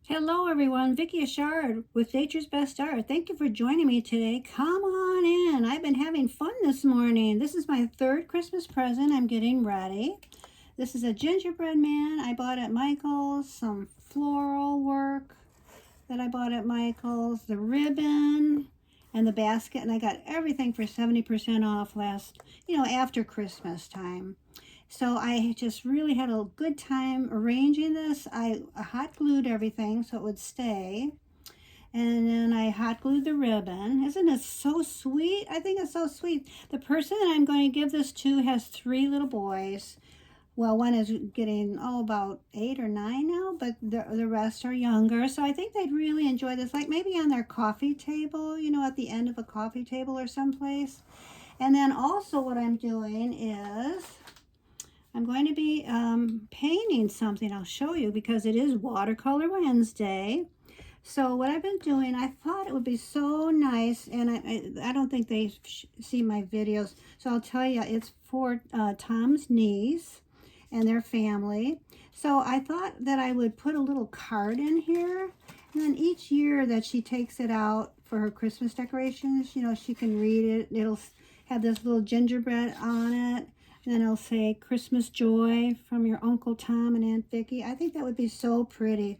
Hello everyone, Vicki Achard with Nature's Best Art. Thank you for joining me today. Come on in. I've been having fun this morning. This is my third Christmas present. I'm getting ready. This is a gingerbread man I bought at Michael's, some floral work that I bought at Michael's, the ribbon and the basket, and I got everything for 70% off after Christmas time. So I just really had a good time arranging this. I hot glued everything so it would stay. And then I hot glued the ribbon. Isn't it so sweet? I think it's so sweet. The person that I'm going to give this to has 3 little boys. Well, one is getting, about 8 or 9 now, but the rest are younger. So I think they'd really enjoy this, like maybe on their coffee table, at the end of a coffee table or someplace. And then also what I'm doing is I'm going to be painting something. I'll show you because it is Watercolor Wednesday. So what I've been doing, I thought it would be so nice, and I don't think they see my videos, so I'll tell you, it's for Tom's niece and their family. So I thought that I would put a little card in here, and then each year that she takes it out for her Christmas decorations, she can read it. It'll have this little gingerbread on it. And then it'll say Christmas joy from your Uncle Tom and Aunt Vicki. I think that would be so pretty.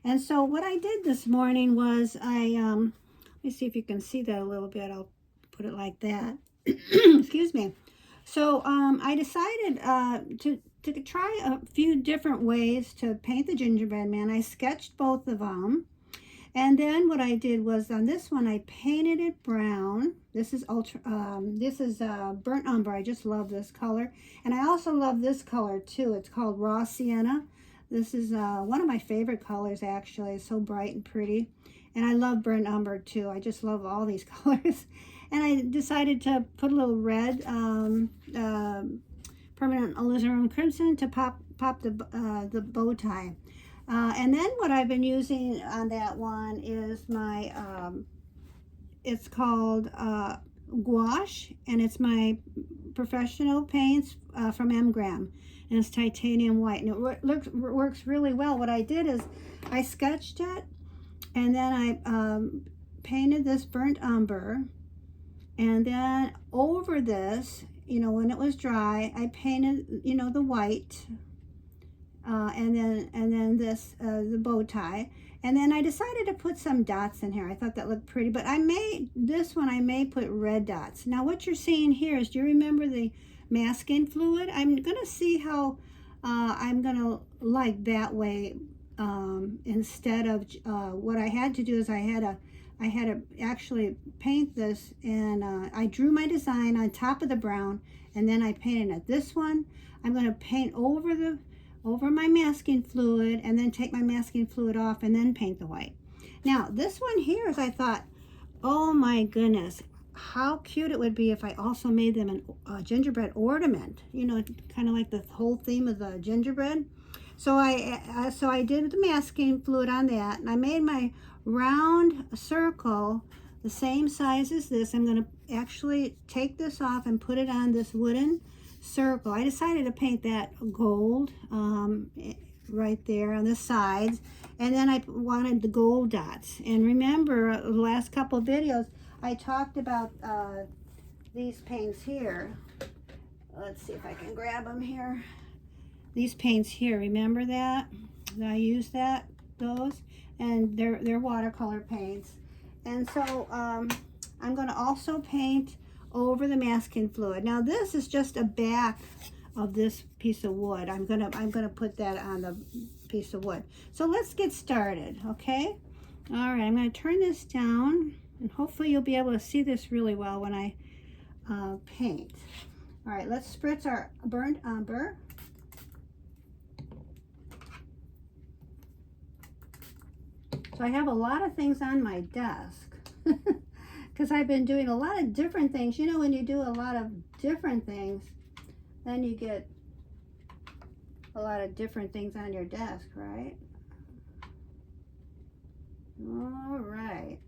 And so what I did this morning was let me see if you can see that a little bit. I'll put it like that. Excuse me. So I decided to try a few different ways to paint the gingerbread man. I sketched both of them. And then what I did was on this one, I painted it brown. This is burnt umber. I just love this color. And I also love this color too. It's called raw sienna. This is one of my favorite colors actually. It's so bright and pretty. And I love burnt umber too. I just love all these colors. And I decided to put a little red permanent alizarin crimson to pop the bow tie. And then what I've been using on that one is my, it's called gouache, and it's my professional paints from M-Gram, and it's titanium white, and it works really well. What I did is I sketched it, and then I painted this burnt umber, and then over this, when it was dry, I painted, the white, and then this the bow tie, and then I decided to put some dots in here. I thought that looked pretty, but I may put red dots. Now what you're seeing here is, do you remember the masking fluid? I'm gonna see how I'm gonna like that way instead of what I had to do is I had to actually paint this, and I drew my design on top of the brown, and then I painted it. This one I'm going to paint over my masking fluid, and then take my masking fluid off, and then paint the white. Now this one here is, I thought, oh my goodness, how cute it would be if I also made them a gingerbread ornament, kind of like the whole theme of the gingerbread. So I did the masking fluid on that, and I made my round circle the same size as this. I'm going to actually take this off and put it on this wooden circle. I decided to paint that gold right there on the sides, and then I wanted the gold dots. And remember, the last couple of videos I talked about these paints here. Let's see if I can grab them here. These paints here, remember that I used those, and they're watercolor paints. And so I'm going to also paint over the masking fluid. Now this is just a back of this piece of wood. I'm gonna put that on the piece of wood. So let's get started, okay? All right, I'm gonna turn this down, and hopefully you'll be able to see this really well when I paint. All right, let's spritz our burnt umber. So I have a lot of things on my desk because I've been doing a lot of different things. When you do a lot of different things, then you get a lot of different things on your desk, right? All right.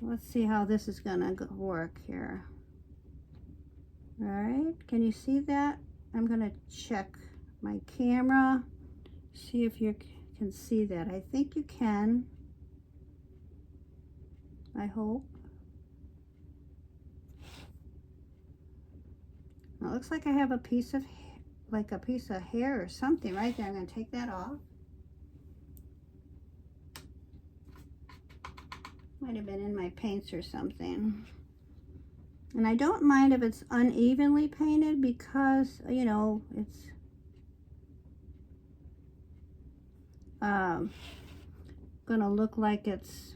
Let's see how this is gonna work here. All right, can you see that? I'm gonna check my camera See if you can see that. I think you can. I hope. It looks like I have a piece of, like a piece of hair or something right there. I'm going to take that off. Might have been in my paints or something. And I don't mind if it's unevenly painted because, you know, it's gonna look like it's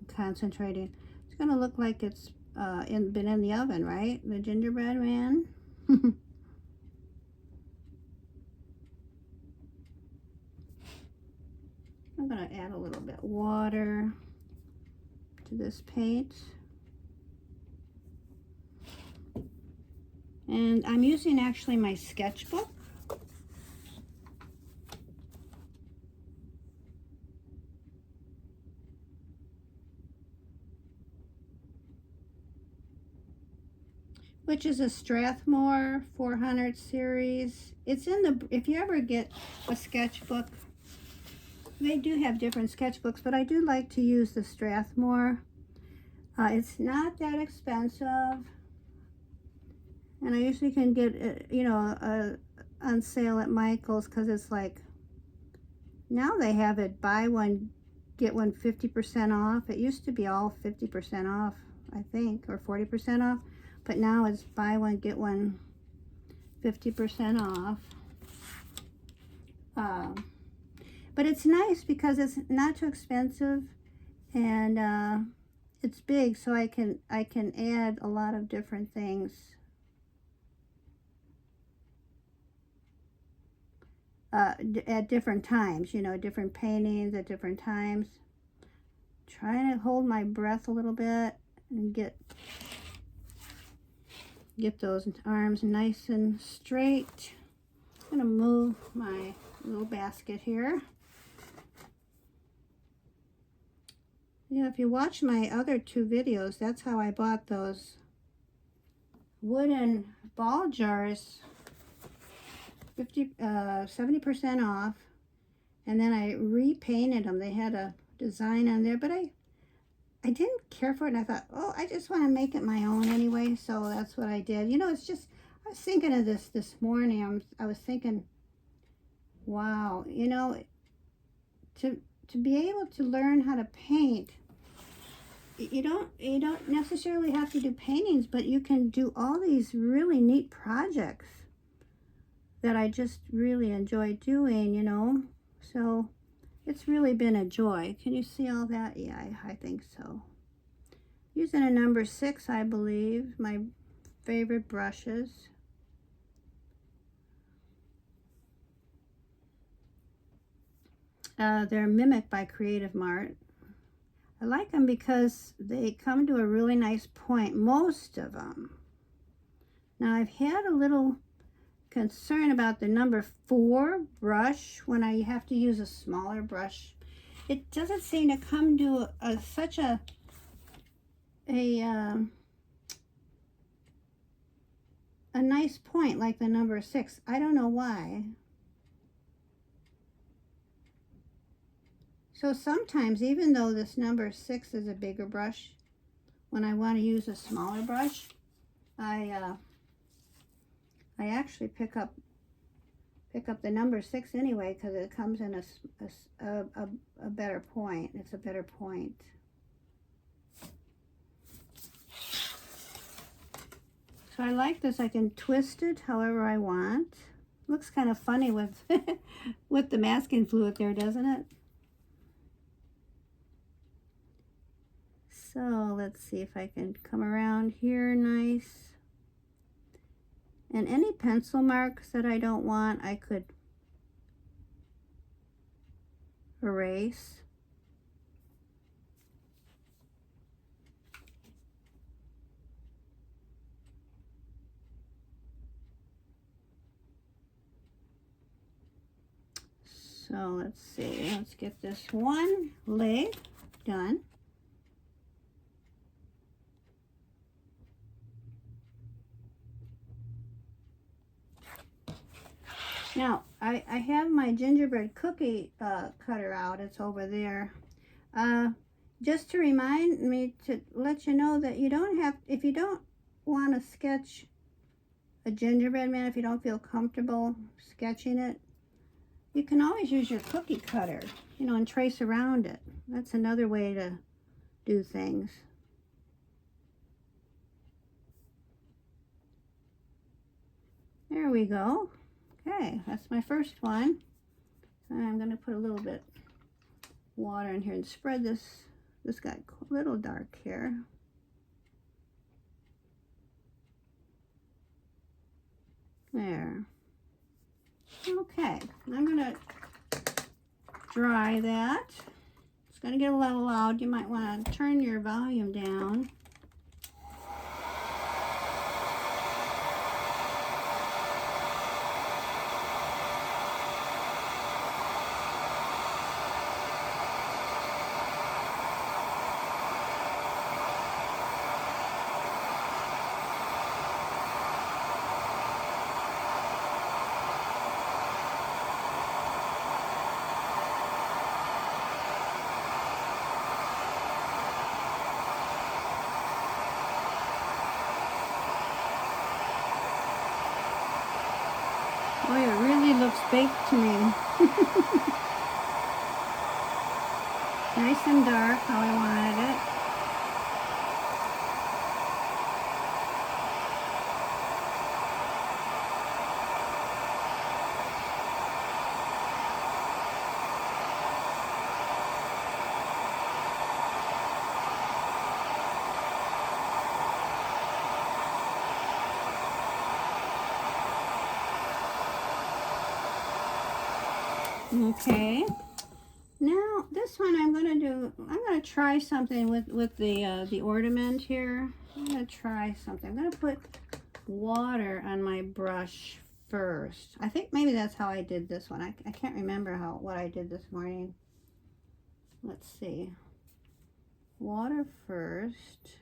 concentrating. It's gonna look like it's been in the oven, right? The gingerbread man. I'm gonna add a little bit water to this paint. And I'm using actually my sketchbook. Which is a Strathmore 400 series. It's in the, if you ever get a sketchbook, they do have different sketchbooks, but I do like to use the Strathmore. It's not that expensive. And I usually can get it, you know, on sale at Michael's because it's like, now they have it buy one, get one 50% off. It used to be all 50% off, I think, or 40% off. But now it's buy one, get one 50% off. But it's nice because it's not too expensive and it's big, so I can add a lot of different things. At different times, you know, different paintings at different times. Trying to hold my breath a little bit and get those arms nice and straight. I'm gonna move my little basket here. Yeah, if you watch my other two videos, that's how I bought those wooden ball jars, 70% off, and then I repainted them. They had a design on there, but I didn't care for it, and I thought, oh, I just want to make it my own anyway, so that's what I did. You know, it's just, I was thinking of this morning. I was thinking, wow, you know, to be able to learn how to paint, you don't necessarily have to do paintings, but you can do all these really neat projects that I just really enjoy doing, you know. So it's really been a joy. Can you see all that? Yeah, I think so. Using a number 6, I believe, my favorite brushes. They're Mimic by Creative Mart. I like them because they come to a really nice point, most of them. Now, I've had a little concern about the number 4 brush when I have to use a smaller brush. It doesn't seem to come to such a nice point like the number 6. I don't know why. So sometimes, even though this number 6 is a bigger brush, when I want to use a smaller brush, I actually pick up the number 6 anyway, because it comes in a better point. It's a better point. So I like this. I can twist it however I want. Looks kind of funny with with the masking fluid there, doesn't it? So let's see if I can come around here nice. And any pencil marks that I don't want, I could erase. So let's see, let's get this one leg done. Now, I have my gingerbread cookie cutter out. It's over there. Just to remind me to let you know that you don't have, if you don't want to sketch a gingerbread man, if you don't feel comfortable sketching it, you can always use your cookie cutter, you know, and trace around it. That's another way to do things. There we go. Okay, that's my first one. I'm going to put a little bit water in here and spread this. This got a little dark here. There. Okay, I'm going to dry that. It's going to get a little loud. You might want to turn your volume down. Boy, it really looks baked to me. Nice and dark, how I wanted it. Okay, now this one I'm gonna try something with the ornament here. I'm gonna try something. I'm gonna put water on my brush first. I think maybe that's how I did this one. I can't remember what I did this morning. Let's see. Water first.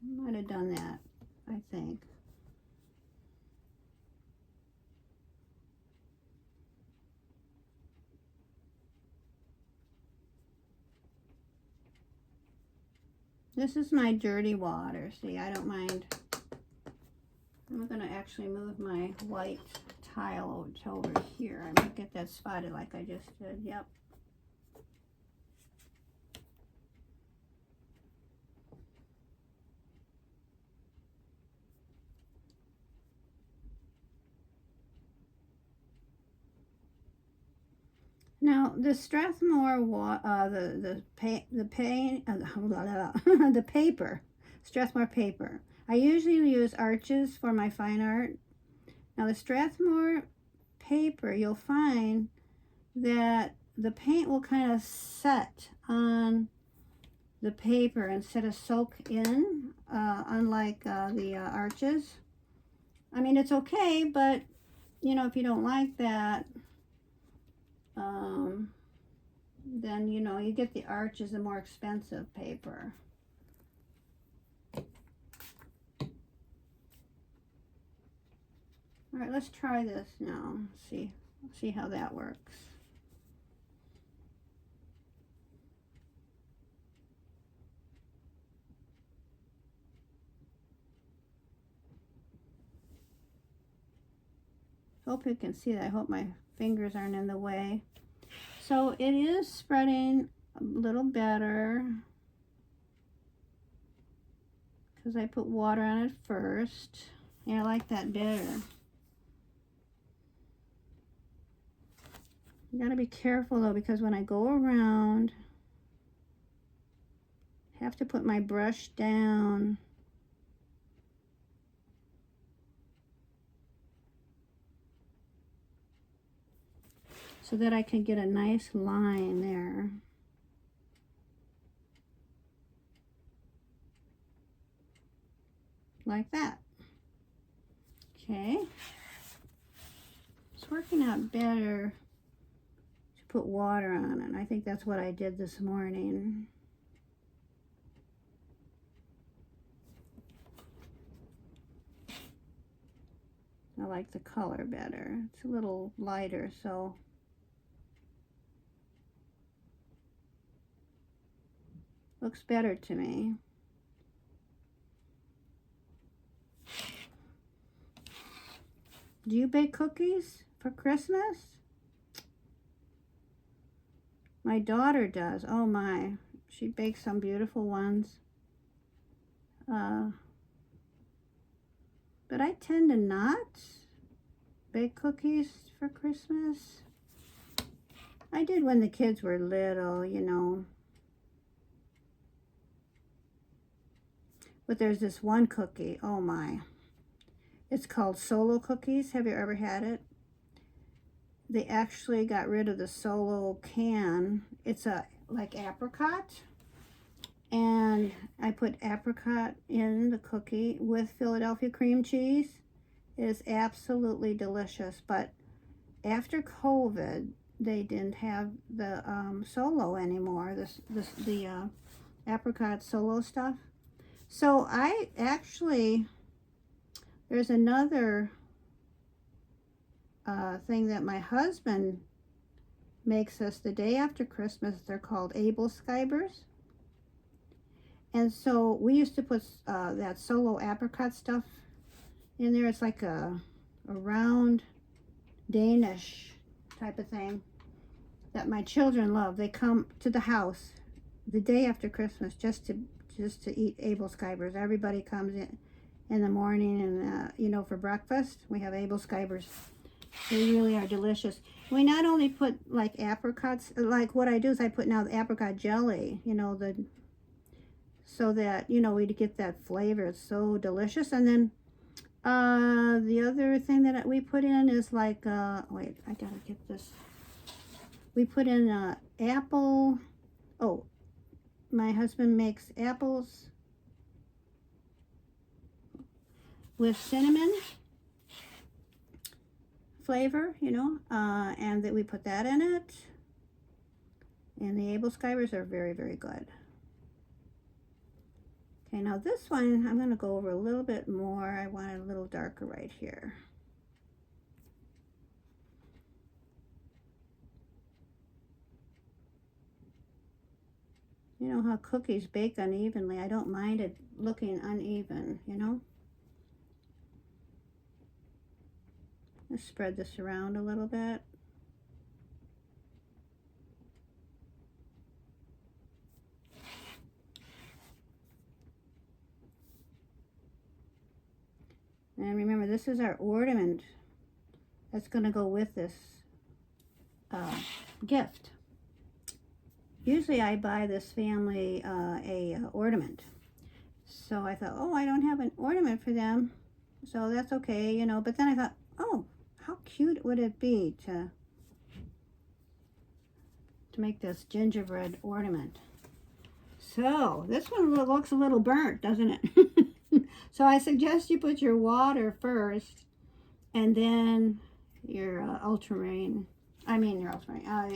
I might have done that, I think. This is my dirty water. See, I don't mind. I'm going to actually move my white tile over here. I might get that spotted like I just did. Yep. Now the Strathmore the paper, Strathmore paper. I usually use Arches for my fine art. Now the Strathmore paper, you'll find that the paint will kind of set on the paper instead of soak in, unlike the Arches. I mean, it's okay, but you know, if you don't like that, then you know, you get the Arches, a more expensive paper. All right, let's try this now. See how that works. Hope you can see that. I hope my fingers aren't in the way. So it is spreading a little better because I put water on it first. Yeah, I like that better. You gotta be careful though, because when I go around, I have to put my brush down. So that I can get a nice line there. Like that. Okay. It's working out better to put water on it. I think that's what I did this morning. like the color better. It's a little lighter, so looks better to me. Do you bake cookies for Christmas? My daughter does. Oh my, she bakes some beautiful ones. But I tend to not bake cookies for Christmas. I did when the kids were little, you know. But there's this one cookie, oh my. It's called Solo Cookies. Have you ever had it? They actually got rid of the Solo can. It's like apricot. And I put apricot in the cookie with Philadelphia cream cheese. It is absolutely delicious. But after COVID, they didn't have the Solo anymore. The apricot Solo stuff. So I actually, there's another thing that my husband makes us the day after Christmas. They're called Abel Skybers. And so we used to put that Solo apricot stuff in there. It's like a round Danish type of thing that my children love. They come to the house the day after Christmas just to eat Abel Skybers. Everybody comes in the morning, and you know, for breakfast we have Abel Skybers. They really are delicious. We not only put like apricots, like what I do is I put now the apricot jelly, you know, so that, you know, we get that flavor. It's so delicious. And then the other thing that we put in is like, wait, I gotta get this. We put in apple, oh, my husband makes apples with cinnamon flavor, you know, and that we put that in it. And the Abel Skybers are very, very good. Okay, now this one, I'm going to go over a little bit more. I want it a little darker right here. You know how cookies bake unevenly. I don't mind it looking uneven, you know. Let's spread this around a little bit. And remember, this is our ornament that's going to go with this gift. Usually I buy this family a ornament. So I thought, oh, I don't have an ornament for them. So that's okay, you know. But then I thought, oh, how cute would it be to make this gingerbread ornament. So this one looks a little burnt, doesn't it? So I suggest you put your water first, and then your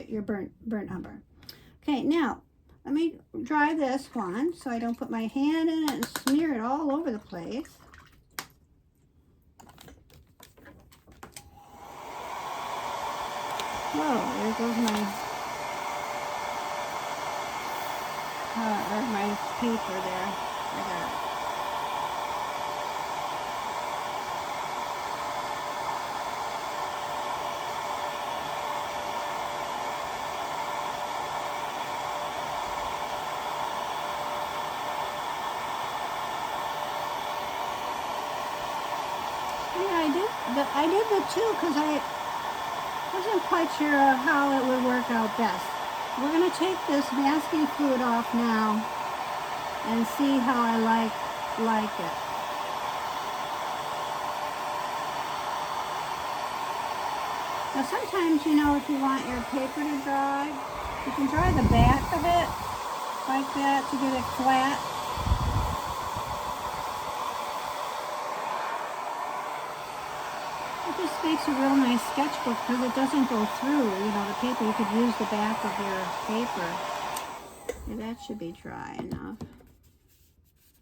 your burnt umber. Okay, now let me dry this one so I don't put my hand in it and smear it all over the place. Whoa, there goes my paper there. I got it. I did the two because I wasn't quite sure how it would work out best. We're going to take this masking fluid off now and see how I like it. Now sometimes, you know, if you want your paper to dry, you can dry the back of it like that to get it flat. It just makes a real nice sketchbook because it doesn't go through, you know, the paper. You could use the back of your paper. Okay, that should be dry enough.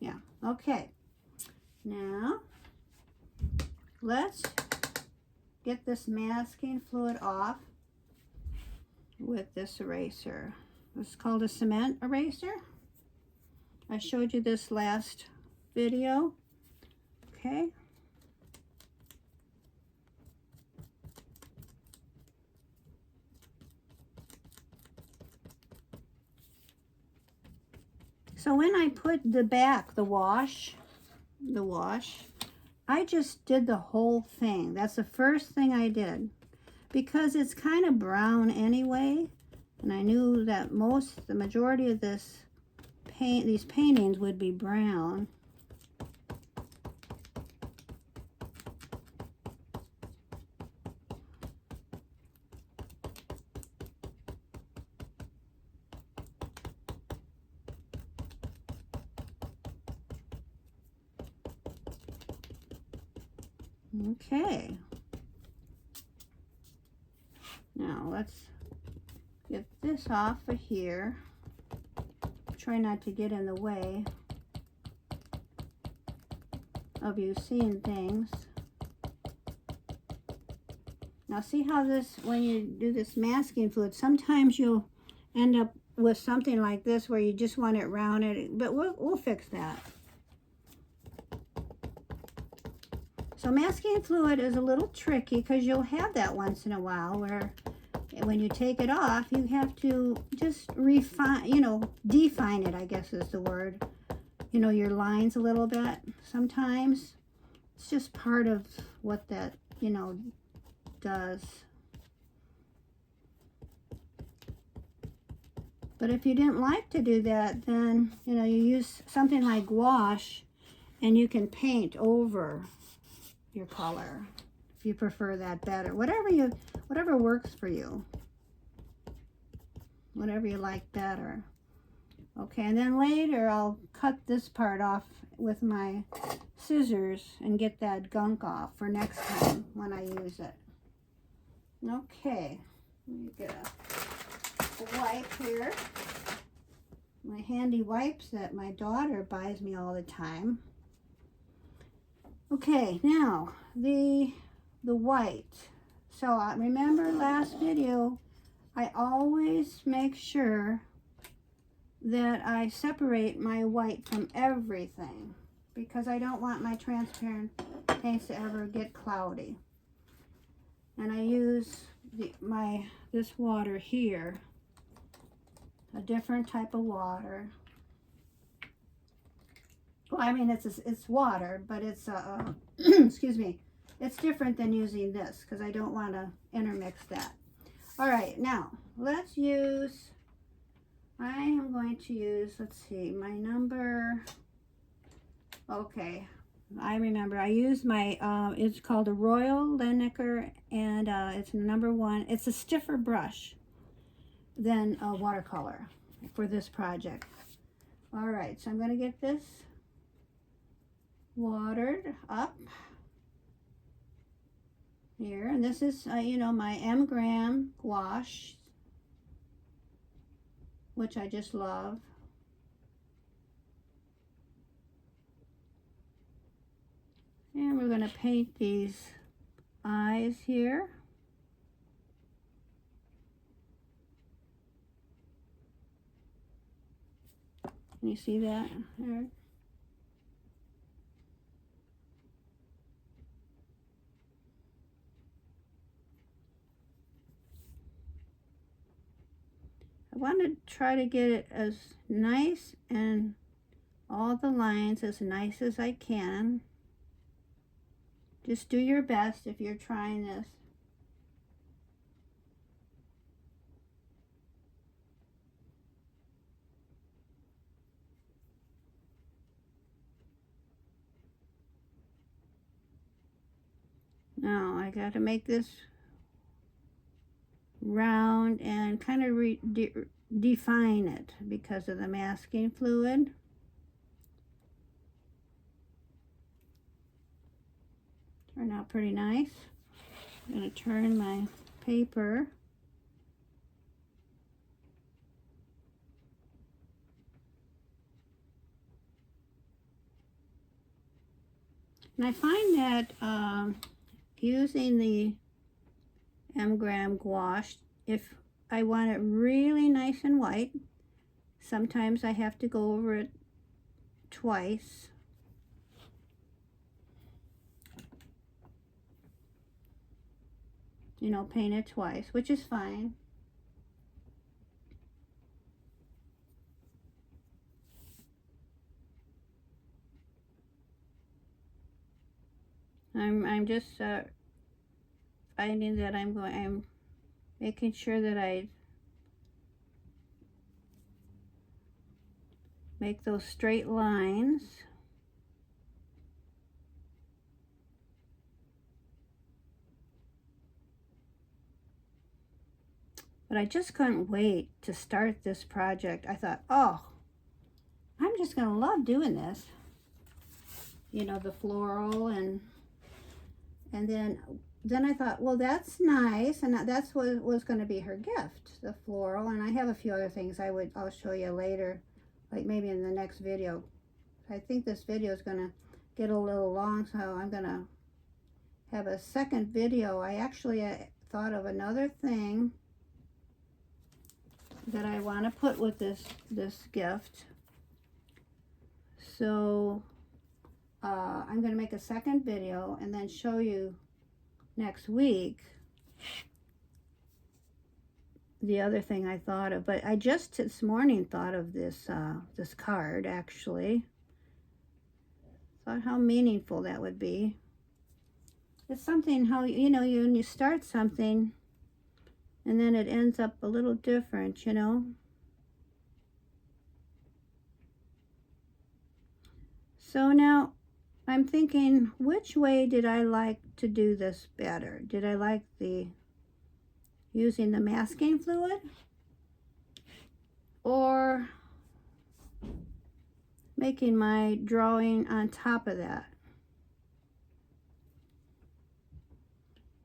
Yeah, okay. Now, let's get this masking fluid off with this eraser. It's called a cement eraser. I showed you this last video. Okay. So when I put the back, the wash, I just did the whole thing. That's the first thing I did because it's kind of brown anyway. And I knew that the majority of these paintings would be brown. Okay. Now let's get this off of here. Try not to get in the way of you seeing things. Now see how this, when you do this masking fluid, sometimes you'll end up with something like this where you just want it rounded, but we'll fix that. So masking fluid is a little tricky because you'll have that once in a while where when you take it off, you have to just refine, define it, I guess is the word. Your lines a little bit. Sometimes it's just part of what that, does. But if you didn't like to do that, then, you use something like gouache and you can paint over your color if you prefer that better. Whatever works for you. Whatever you like better. Okay, and then later I'll cut this part off with my scissors and get that gunk off for next time when I use it. Okay, let me get a wipe here. My handy wipes that my daughter buys me all the time. Okay, now the white. So I remember last video, I always make sure that I separate my white from everything because I don't want my transparent paints to ever get cloudy. And I use this water here, a different type of water. Well, I mean, it's water, but it's, excuse me, it's different than using this because I don't want to intermix that. All right, now let's use, I am going to use, let's see, my number, okay, I remember, I used my, it's called a Royal Liniker, and it's number 1. It's a stiffer brush than a watercolor for this project. All right, so I'm going to get this watered up here, and this is my M Graham gouache, which I just love. And we're going to paint these eyes here. Can you see that there? I want to try to get it as nice and all the lines as nice as I can. Just do your best if you're trying this. Now I got to make this round and kind of define it because of the masking fluid. Turned out pretty nice. I'm going to turn my paper. And I find that using the gram gouache. If I want it really nice and white, sometimes I have to go over it twice. You know, paint it twice, which is fine. I'm just finding that I'm making sure that I make those straight lines. But I just couldn't wait to start this project. I thought, oh, I'm just gonna love doing this. You know, the floral, and then I thought, well, that's nice, and that's what was going to be her gift, the floral. And I have a few other things I'll show you later, like maybe in the next video. I think this video is going to get a little long, so I'm going to have a second video. I actually thought of another thing that I want to put with this gift. So I'm going to make a second video and then show you next week the other thing I thought of. But I just this morning thought of this this card, actually. Thought how meaningful that would be. It's something how, you know, when you start something and then it ends up a little different, you know. So now I'm thinking, which way did I like to do this better? Did I like using the masking fluid, or making my drawing on top of that?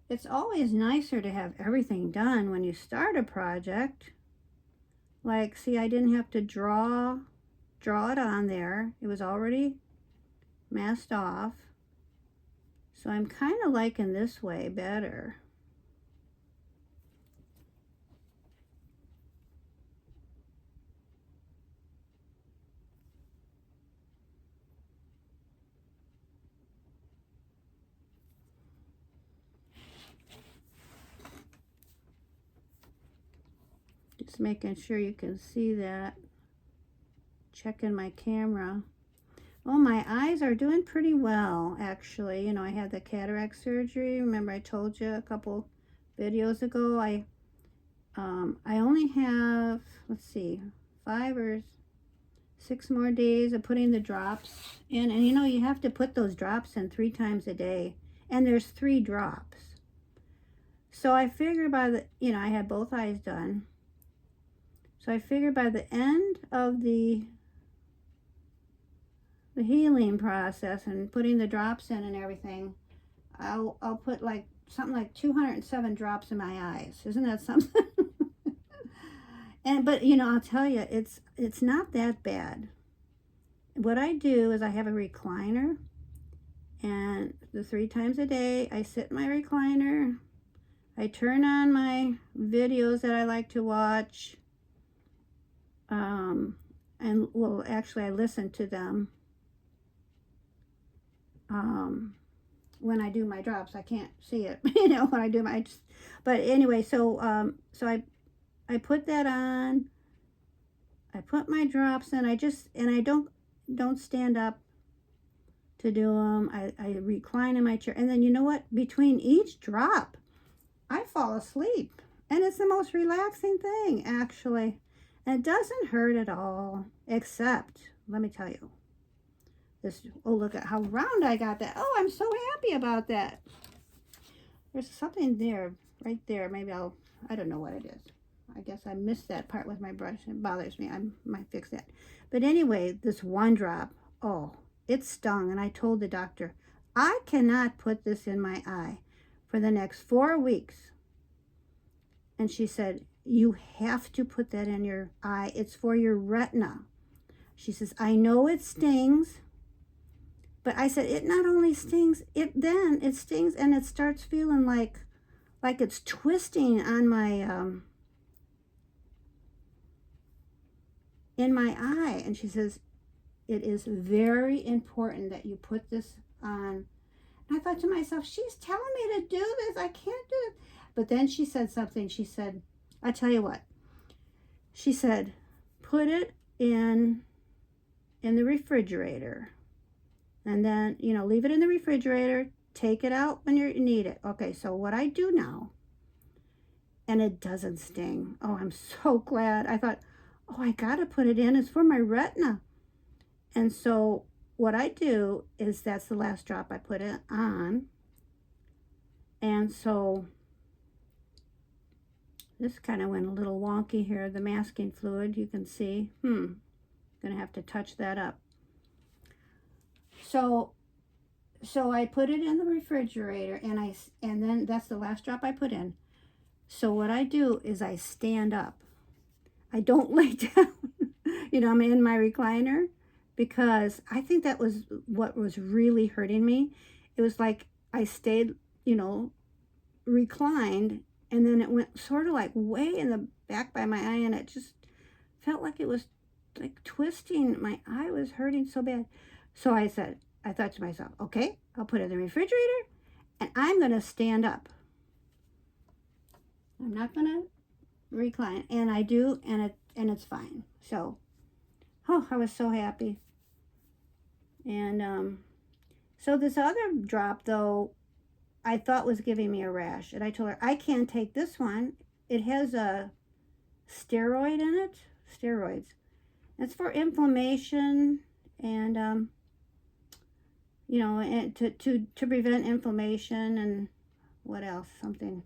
It's always nicer to have everything done when you start a project. Like, see, I didn't have to draw it on there. It was already masked off. So I'm kind of liking this way better. Just making sure you can see that. Checking my camera. Oh, my eyes are doing pretty well, actually. You know, I had the cataract surgery. Remember I told you a couple videos ago. I only have, let's see, 5 or 6 more days of putting the drops in. And you know, you have to put those drops in 3 times a day. And there's 3 drops. So I figured by the, you know, I had both eyes done. So I figured by the end of the healing process and putting the drops in and everything, I'll put like something like 207 drops in my eyes. Isn't that something? But you know, I'll tell you, it's not that bad. What I do is I have a recliner, and the 3 times a day I sit in my recliner. I turn on my videos that I like to watch. And well, actually I listen to them when I do my drops. I can't see it, you know, when I do my, but anyway, so so I put that on. I put my drops in. I don't stand up to do them. I recline in my chair, and then you know what? Between each drop, I fall asleep, and it's the most relaxing thing, actually. And it doesn't hurt at all, except, let me tell you, this, oh, look at how round I got that. Oh, I'm so happy about that. There's something there, right there. Maybe I don't know what it is. I guess I missed that part with my brush. It bothers me. I might fix that. But anyway, this one drop, oh, it stung. And I told the doctor, I cannot put this in my eye for the next 4 weeks. And she said, you have to put that in your eye. It's for your retina. She says, I know it stings. But I said, it not only stings, it stings and it starts feeling like like it's twisting on my, in my eye. And she says, it is very important that you put this on. And I thought to myself, she's telling me to do this. I can't do it. But then she said something. She said, I tell you what. She said, put it in the refrigerator. And then, you know, leave it in the refrigerator. Take it out when you need it. Okay, so what I do now, and it doesn't sting. Oh, I'm so glad. I thought, oh, I got to put it in. It's for my retina. And so what I do is that's the last drop I put it on. And so this kind of went a little wonky here. The masking fluid, you can see. Gonna have to touch that up. So I put it in the refrigerator, and then that's the last drop I put in. So what I do is I stand up. I don't lay down. You know, I'm in my recliner, because I think that was what was really hurting me. It was like I stayed, you know, reclined, and then it went sort of like way in the back by my eye, and it just felt like it was like twisting. My eye was hurting so bad. So I thought to myself, okay, I'll put it in the refrigerator, and I'm going to stand up. I'm not going to recline. And I do, and it's fine. So, oh, I was so happy. And so this other drop, though, I thought was giving me a rash. And I told her, I can't take this one. It has a steroid in it. Steroids. It's for inflammation and, you know, and to prevent inflammation and what else? Something.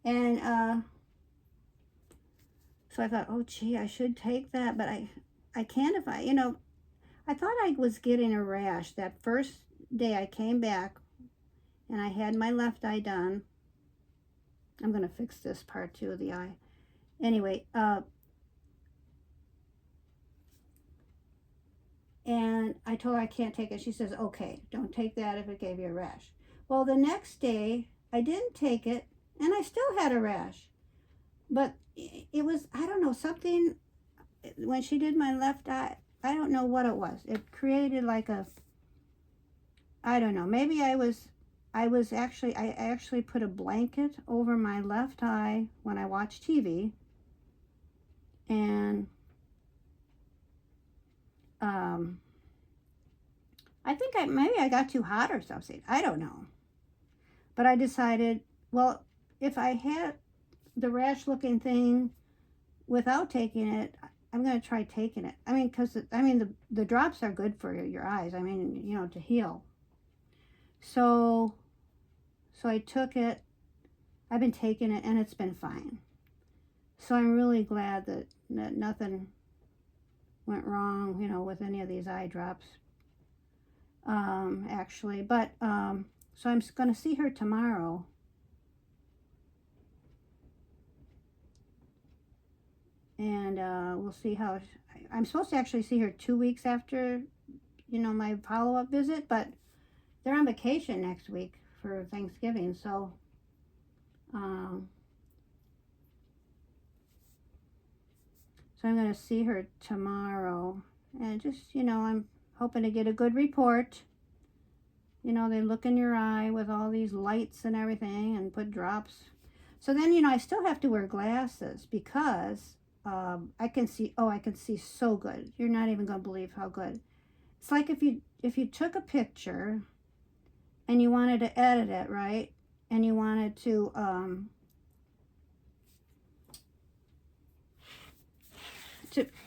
And so I thought, oh, gee, I should take that. But I can't if I, you know, I thought I was getting a rash that first day I came back and I had my left eye done. I'm going to fix this part too of the eye. Anyway, and I told her I can't take it. She says, okay, don't take that if it gave you a rash. Well, the next day I didn't take it and I still had a rash. But it was, I don't know, something, when she did my left eye, I don't know what it was. It created like a, I don't know, maybe I actually put a blanket over my left eye when I watch TV. And I think maybe I got too hot or something. I don't know. But I decided, well, if I had the rash looking thing without taking it, I'm going to try taking it. I mean, because, the drops are good for your eyes. I mean, you know, to heal. So I took it. I've been taking it, and it's been fine. So I'm really glad that nothing went wrong, you know, with any of these eye drops, actually. But, so I'm going to see her tomorrow. And we'll see how, I'm supposed to actually see her 2 weeks after, you know, my follow-up visit, but they're on vacation next week for Thanksgiving, so I'm going to see her tomorrow, and just, you know, I'm hoping to get a good report. You know, they look in your eye with all these lights and everything and put drops. So then, you know, I still have to wear glasses because I can see so good. You're not even going to believe how good. It's like if you took a picture and you wanted to edit it, right? And you wanted to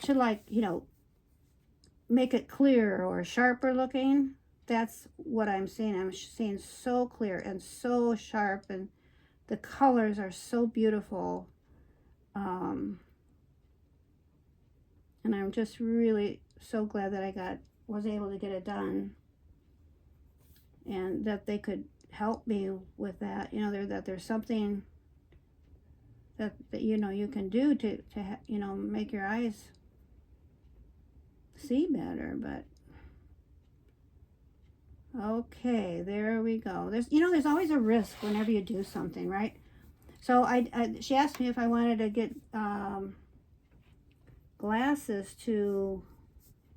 like, you know, make it clearer or sharper looking. That's what I'm seeing. I'm seeing so clear and so sharp, and the colors are so beautiful. And I'm just really so glad that I was able to get it done, and that they could help me with that. You know, that there's something that you know you can do to you know, make your eyes see better. But okay, there we go. There's always a risk whenever you do something, right? So she asked me if I wanted to get glasses to,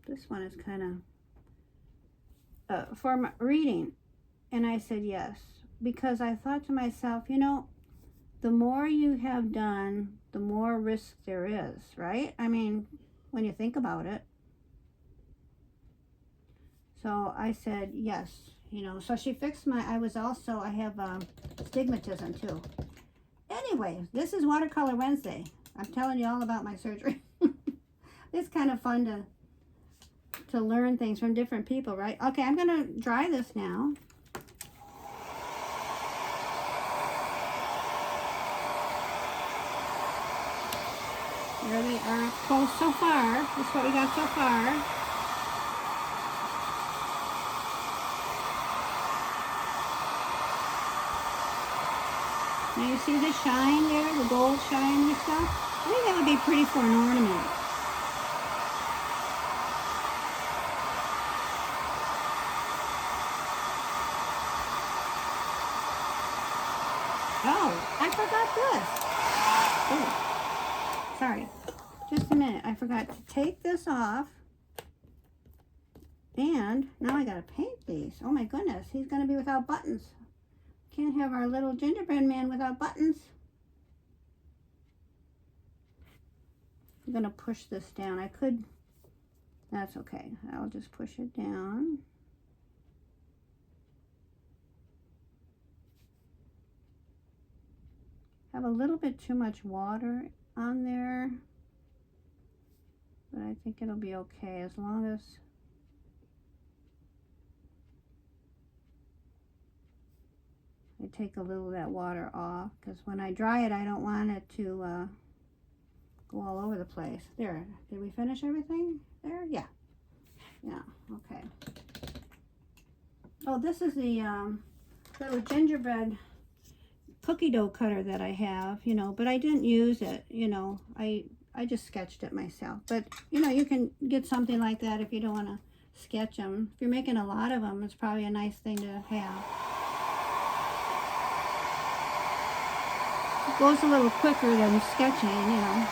this one is kind of, for my reading. And I said yes, because I thought to myself, you know, the more you have done, the more risk there is, right? I mean, when you think about it. So I said yes, you know. So she fixed my, I have stigmatism too. Anyway, this is Watercolor Wednesday. I'm telling you all about my surgery. It's kind of fun to learn things from different people, right? Okay, I'm gonna dry this now. There we are, close so far. This is what we got so far. Now you see the shine there, the gold shine and stuff? I think that would be pretty for an ornament. Oh, I forgot this. Oh, sorry. Just a minute. I forgot to take this off. And now I gotta paint these. Oh my goodness, he's gonna be without buttons. Can't have our little gingerbread man without buttons. I'm gonna push this down. I could, that's okay. I'll just push it down. Have a little bit too much water on there, but I think it'll be okay as long as I take a little of that water off, because when I dry it, I don't want it to go all over the place. There, did we finish everything there? Yeah, yeah, okay. Oh, this is the little gingerbread cookie dough cutter that I have, you know, but I didn't use it, you know. I just sketched it myself. But, you know, you can get something like that if you don't want to sketch them. If you're making a lot of them, it's probably a nice thing to have. It goes a little quicker than sketching, you know.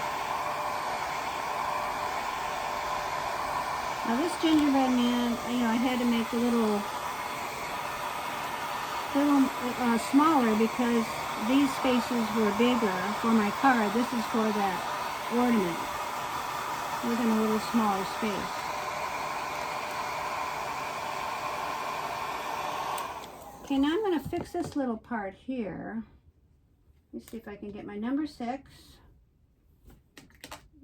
Now this gingerbread man, you know, I had to make a little smaller because these spaces were bigger for my card. This is for that ornament within a little smaller space. Okay, now I'm going to fix this little part here. Let me see if I can get my number 6.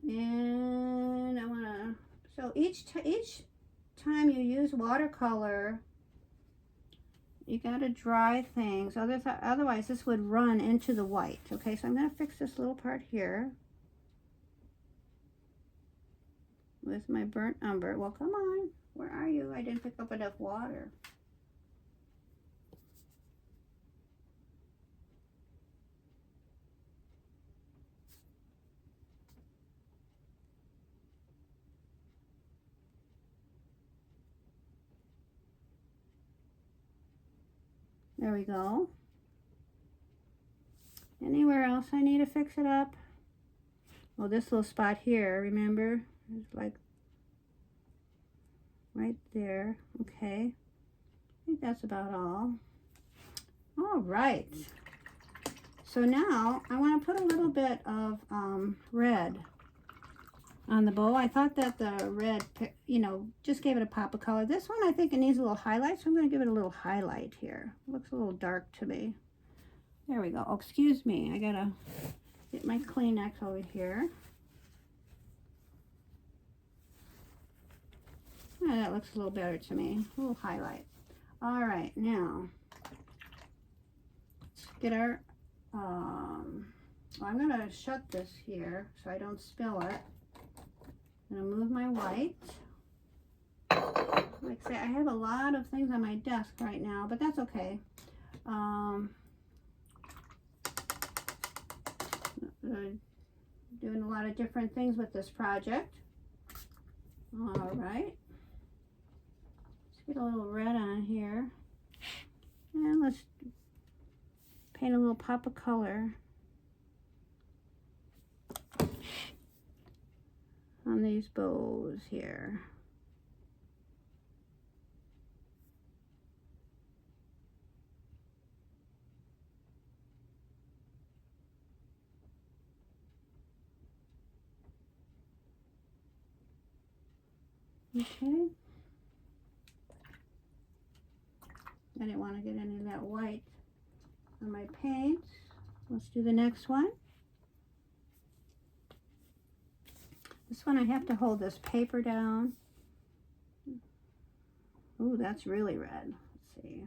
And I want to, so each time you use watercolor, you got to dry things, otherwise this would run into the white. Okay, so I'm going to fix this little part here with my burnt umber. Well, come on, where are you? I didn't pick up enough water. There we go. Anywhere else I need to fix it up? Well, this little spot here, remember? It's like right there. Okay. I think that's about all. All right. So now I want to put a little bit of red on the bow. I thought that the red, you know, just gave it a pop of color. This one, I think it needs a little highlight, so I'm going to give it a little highlight here. It looks a little dark to me. There we go. Oh, excuse me. I got to get my Kleenex over here. Oh, that looks a little better to me. A little highlight. All right, now let's get our, well, I'm going to shut this here so I don't spill it. I'm going to move my white. Like I say, I have a lot of things on my desk right now, but that's okay. Doing a lot of different things with this project. All right. Let's get a little red on here. And let's paint a little pop of color. on these bows here. Okay. I didn't want to get any of that white on my paint. Let's do the next one. This one I have to hold this paper down. Ooh, that's really red. Let's see.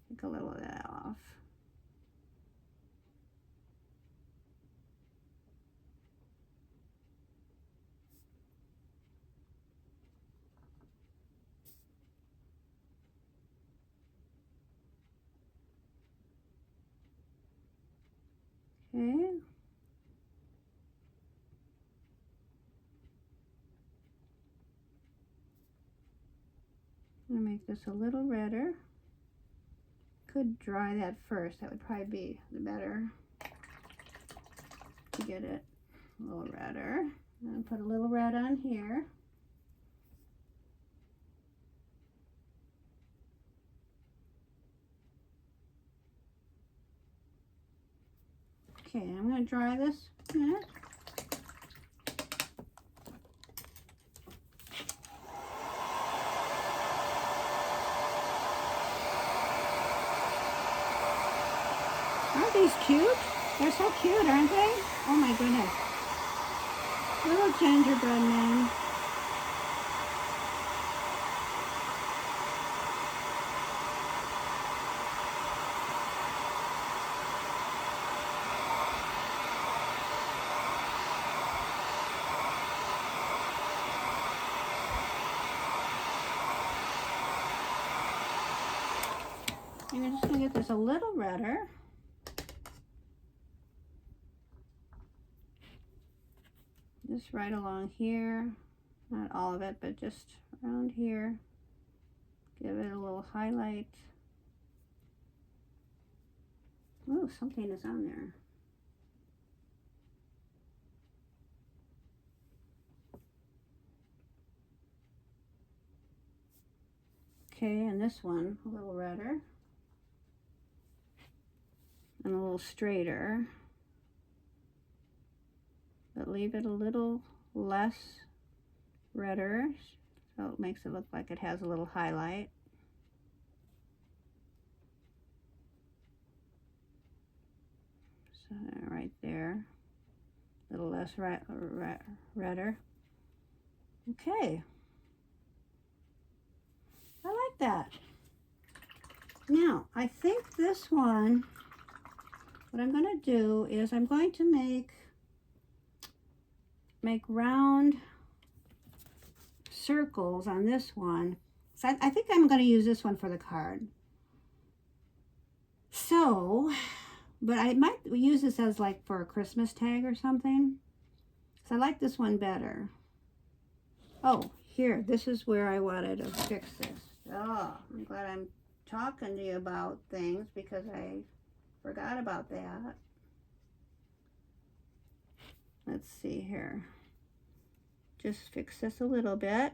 Take a little of that off. Okay. I'm gonna make this a little redder. Could dry that first. That would probably be the better to get it a little redder. And put a little red on here. Okay, I'm going to dry this a minute. Aren't these cute? They're so cute, aren't they? Oh my goodness. Little gingerbread men. And you're just going to get this a little redder. Just right along here. Not all of it, but just around here. Give it a little highlight. Oh, something is on there. Okay, and this one, a little redder. And a little straighter. But leave it a little less redder, so it makes it look like it has a little highlight. So right there, a little less redder. Okay, I like that. Now, I think this one, what I'm going to do is I'm going to make round circles on this one. So I think I'm going to use this one for the card. So, but I might use this as like for a Christmas tag or something. So I like this one better. Oh, here, this is where I wanted to fix this. Oh, I'm glad I'm talking to you about things because I forgot about that. Let's see here. Just fix this a little bit.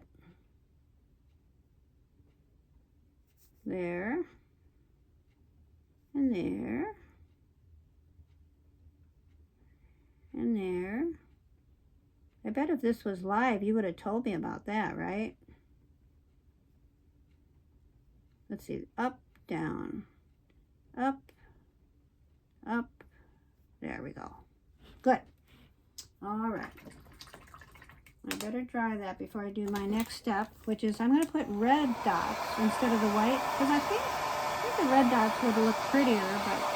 There. And there. And there. I bet if this was live, you would have told me about that, right? Let's see. Up, down. Up. Up. There we go. Good. All right. I better dry that before I do my next step, which is I'm going to put red dots instead of the white, because I think the red dots would look prettier, but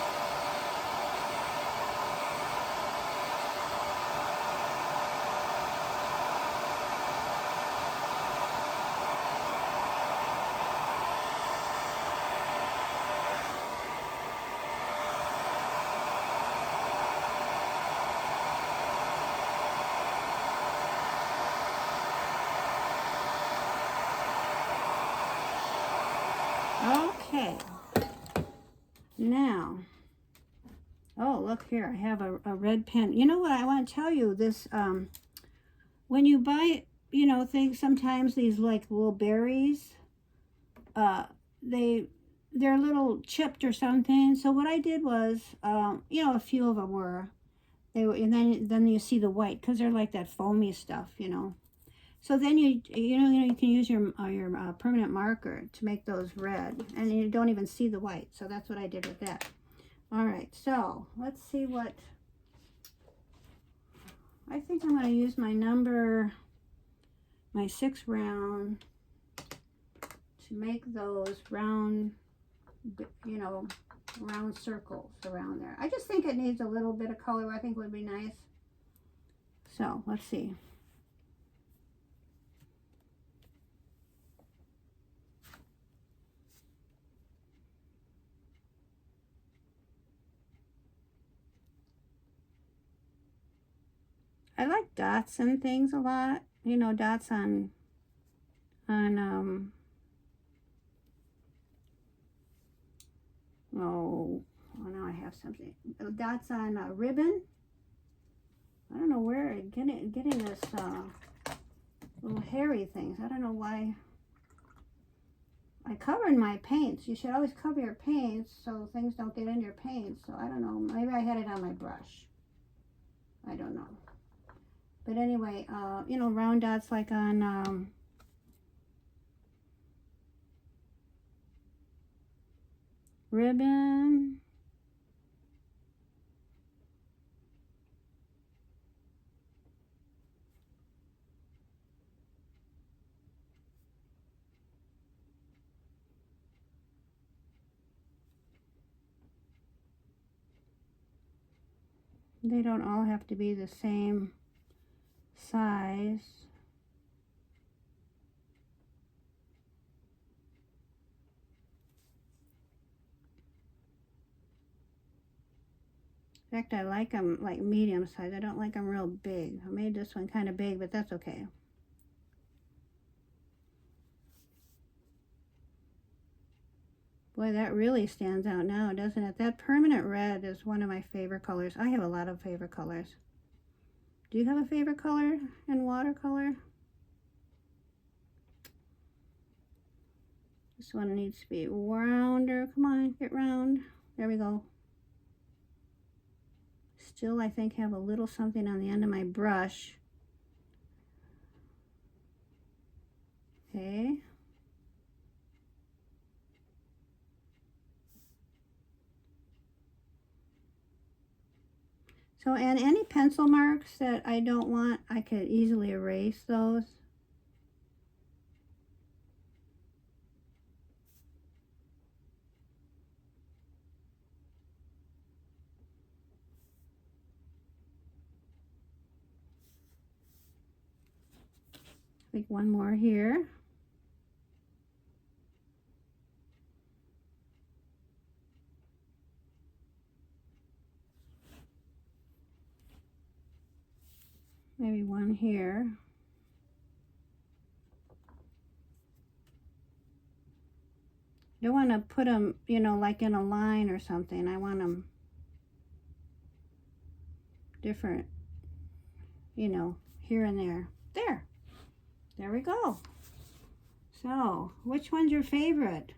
okay. Now, oh, look here. I have a red pen. You know what? I want to tell you this. when you buy, things, sometimes these like little berries, uh, they they're a little chipped or something. So what I did was, a few of them were, they were, and then you see the white because they're like that foamy stuff. So then you can use your permanent marker to make those red, and you don't even see the white. So that's what I did with that. All right, so let's see what I think. I'm going to use my 6 round to make those round, round circles around there. I just think it needs a little bit of color. I think would be nice. So let's see. I like dots and things a lot. Dots on oh now I have something. Dots on ribbon. I don't know where getting this little hairy things. I don't know why. I covered my paints. You should always cover your paints so things don't get in your paints. So I don't know. Maybe I had it on my brush. I don't know. But anyway, round dots like on ribbon. They don't all have to be the same size. In fact, I like them like medium size. I don't like them real big. I made this one kind of big, but that's okay. Boy, that really stands out now, doesn't it? That permanent red is one of my favorite colors. I have a lot of favorite colors. Do you have a favorite color in watercolor? This one needs to be rounder. Come on, get round. There we go. Still, I think, have a little something on the end of my brush. Okay. So, and any pencil marks that I don't want, I could easily erase those. I think one more here. Maybe one here. Don't want to put them, like in a line or something. I want them different, here and there. There we go. So, which one's your favorite?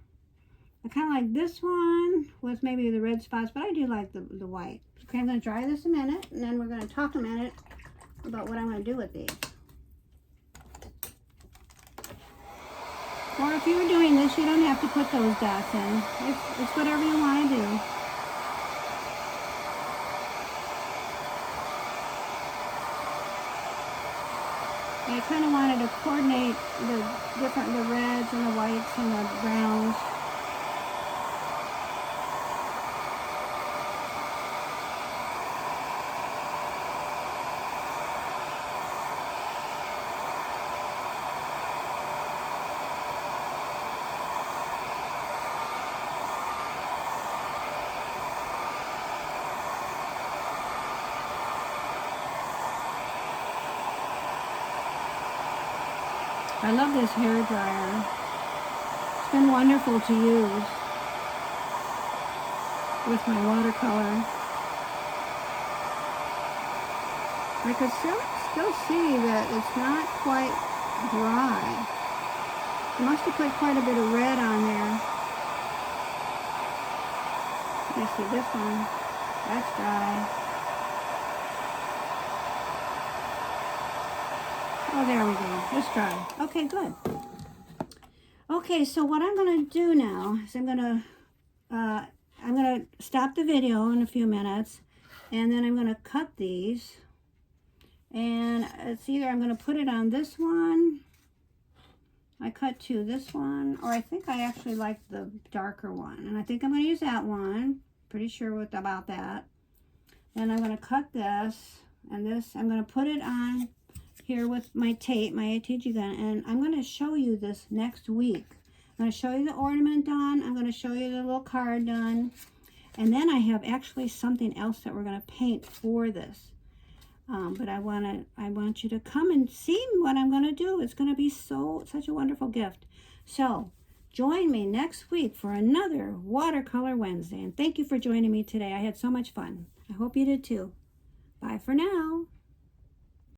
I kind of like this one with maybe the red spots, but I do like the white. Okay, I'm going to dry this a minute, and then we're going to talk a minute about what I'm going to do with these. Or if you were doing this, you don't have to put those dots in. It's whatever you want to do. I kind of wanted to coordinate the reds and the whites and the browns. I love this hair dryer. It's been wonderful to use with my watercolor. I could still see that it's not quite dry. I must have put quite a bit of red on there. You see this one, that's dry. Oh, there we go, it's dry. Okay, good. Okay, so what I'm gonna do now is I'm gonna stop the video in a few minutes, and then I'm gonna cut these, and it's either I'm gonna put it on this one. I cut to this one, or I think I actually like the darker one, and I think I'm gonna use that one. Pretty sure about that. Then I'm gonna cut this, and this I'm gonna put it on here with my tape, my ATG gun, and I'm gonna show you this next week. I'm going to show you the ornament done. I'm going to show you the little card done. And then I have actually something else that we're going to paint for this. But I want you to come and see what I'm going to do. It's going to be such a wonderful gift. So join me next week for another Watercolor Wednesday. And thank you for joining me today. I had so much fun. I hope you did too. Bye for now.